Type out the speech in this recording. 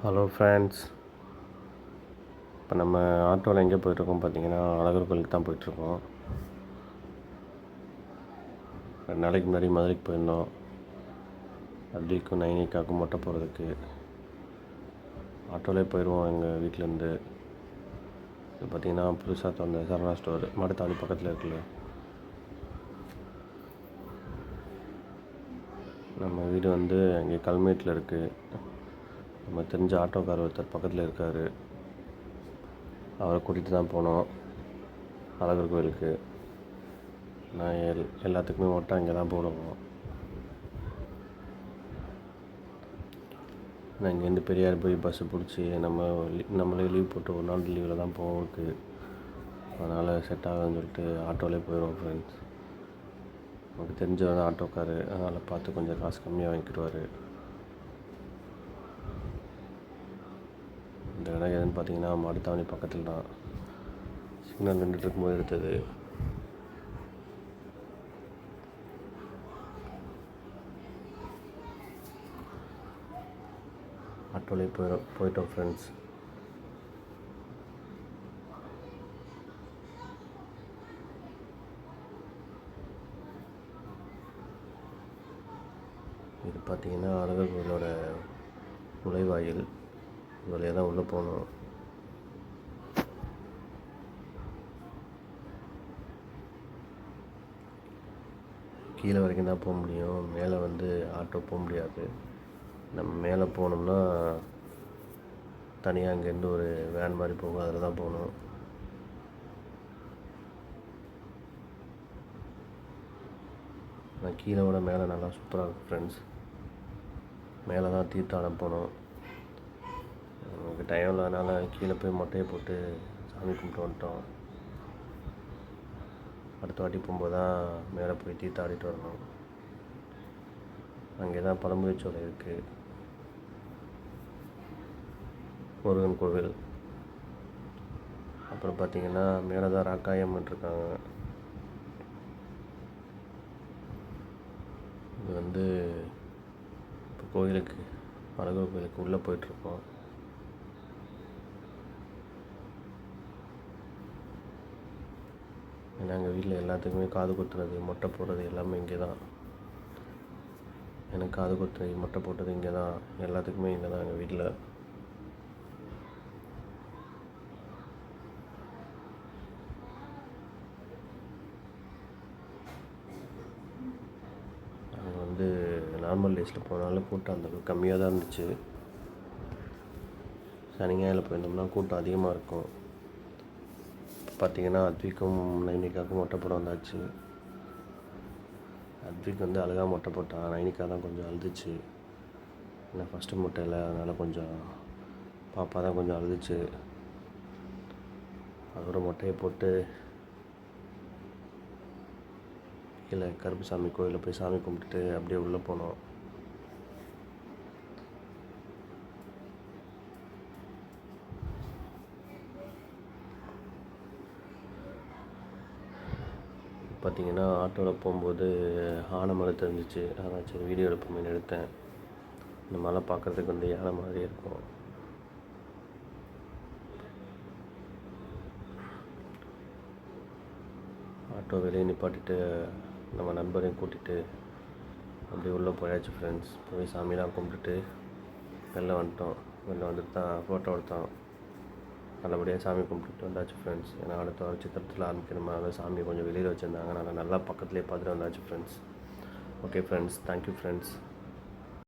Hello friends. இப்போ நம்ம ஆட்டோவில் எங்கே போயிட்டுருக்கோம் பார்த்தீங்கன்னா, அழகர் கோயிலுக்கு தான் போயிட்டுருக்கோம். 2 நாளைக்கு முன்னாடி மதுரைக்கு போயிருந்தோம். அத்விக்கும் நைனிக்காவுக்கும் மொட்டை போடுறதுக்கு ஆட்டோவிலே போயிடுவோம் எங்கள் வீட்டிலேருந்து. இது பார்த்திங்கன்னா புதுசாக திறந்த சரவணா ஸ்டோர் மாட்டுத்தாவணி பக்கத்தில் இருக்குல்ல, நம்ம வீடு வந்து அங்கே கல்மேட்டில் இருக்குது. நம்ம தெரிஞ்ச ஆட்டோக்கார் ஒருத்தர் பக்கத்தில் இருக்கார். அவரை கூட்டிகிட்டு தான் போனோம் அழகர் கோயிலுக்கு. நான் எல்லாத்துக்குமே மொட்டை இங்கே தான் போடுவோம். நான் இங்கேருந்து பெரியார் போய் பஸ்ஸு பிடிச்சி நம்மளே லீவ் போட்டு ஒரு நாள் லீவில் தான் போவோம். அதனால் செட் ஆகுதுன்னு சொல்லிட்டு ஆட்டோவிலே போயிடுவோம் ஃப்ரெண்ட்ஸ். நமக்கு தெரிஞ்சவர் தான் ஆட்டோக்காரு, அதனால் பார்த்து கொஞ்சம் காசு கம்மியாக வாங்கிக்கிடுவார். இந்த இடம் எதுன்னு பார்த்தீங்கன்னா மாட்டுத்தாவணி பக்கத்தில் தான். சிக்னல் நின்றுட்டு இருக்கும்போது எடுத்தது. ஆட்டோலே போயிட்டோம் ஃப்ரெண்ட்ஸ். இது பார்த்திங்கன்னா அழகர் கோயிலோட நுழைவாயில். இது வழியாக தான் உள்ளே போகணும். கீழே வரைக்கும் தான் போக முடியும், மேலே வந்து ஆட்டோ போக முடியாது. நம்ம மேலே போனோம்னா தனியாக அங்கேருந்து ஒரு வேன் மாதிரி போகும், அதில் தான் போகணும். ஆனால் கீழே விட மேலே நல்லா சூப்பராக இருக்கும் ஃப்ரெண்ட்ஸ். மேலே தான் தீர்த்தாடம் போனோம். நமக்கு டைம் இல்லாதனால கீழே போய் மொட்டையை போட்டு சாமி கும்பிட்டு வந்துட்டோம். அடுத்த வாட்டி போகும்போது தான் மேலே போய் தீர்த்தாடிட்டு வரணும். அங்கே தான் பழம்புச்சோலை இருக்குது, முருகன் கோவில். அப்புறம் பார்த்திங்கன்னா மேலே தான் ராக்காயம்மன் இருக்காங்க. இது வந்து இப்போ கோயிலுக்கு அழகர் கோயிலுக்கு உள்ளே போயிட்டுருக்கோம். ஏன்னா எங்கள் வீட்டில் எல்லாத்துக்குமே காது குத்துறது மொட்டை போடுறது எல்லாமே இங்கே தான். எனக்கு காது குத்துறது மொட்டை போட்டது இங்கே தான். எல்லாத்துக்குமே இங்கே தான் எங்கள் வீட்டில். நாங்கள் வந்து நார்மல் டேஸில் போனாலும் கூட்டம் அந்த கம்மியாக தான் இருந்துச்சு. சனிஞாயிறில் போயிருந்தோம்னா கூட்டம் அதிகமாக இருக்கும். பார்த்திங்கன்னா அத்விக்கும் நைனிக்காவுக்கும் மொட்டை போட வந்தாச்சு. அத்விக் வந்து அழகாக மொட்டை போட்டான். நைனிக்கா தான் கொஞ்சம் அழுதுச்சு. ஏன்னா ஃபஸ்ட்டு மொட்டையில், அதனால் கொஞ்சம் பாப்பா தான் கொஞ்சம் அழுதுச்சு. அதோட மொட்டையை போட்டு கீழே கருப்புசாமி கோயிலில் போய் சாமி கும்பிட்டுட்டு அப்படியே உள்ளே போனோம். பார்த்திங்கன்னா ஆட்டோவில் போகும்போது யானை மலை தெரிஞ்சிச்சு. அதான் சரி வீடியோ எடுப்போமேனு எடுத்தேன். இந்த மலை பார்க்குறதுக்கு வந்து யானை மாதிரி இருக்கும். ஆட்டோ வெளியே நிப்பாட்டிட்டு நம்ம நண்பரையும் கூட்டிகிட்டு அப்படியே உள்ளே போயாச்சு ஃப்ரெண்ட்ஸ். போய் சாமிலாம் கும்பிட்டுட்டு வெளில வந்துட்டோம். வெளில வந்துட்டு தான் ஃபோட்டோ எடுத்தோம். நல்லபடியாக சாமி கும்பிட்டுட்டு வந்தாச்சு ஃப்ரெண்ட்ஸ். ஏன்னா அடுத்த வாரம் சித்திரத்தில் ஆரம்பிக்கிறதுனால சாமி கொஞ்சம் வெளியில் வச்சுருந்தாங்க. நல்லா பக்கத்துலேயே பார்த்துட்டு வந்தாச்சு friends. Okay friends, thank you friends.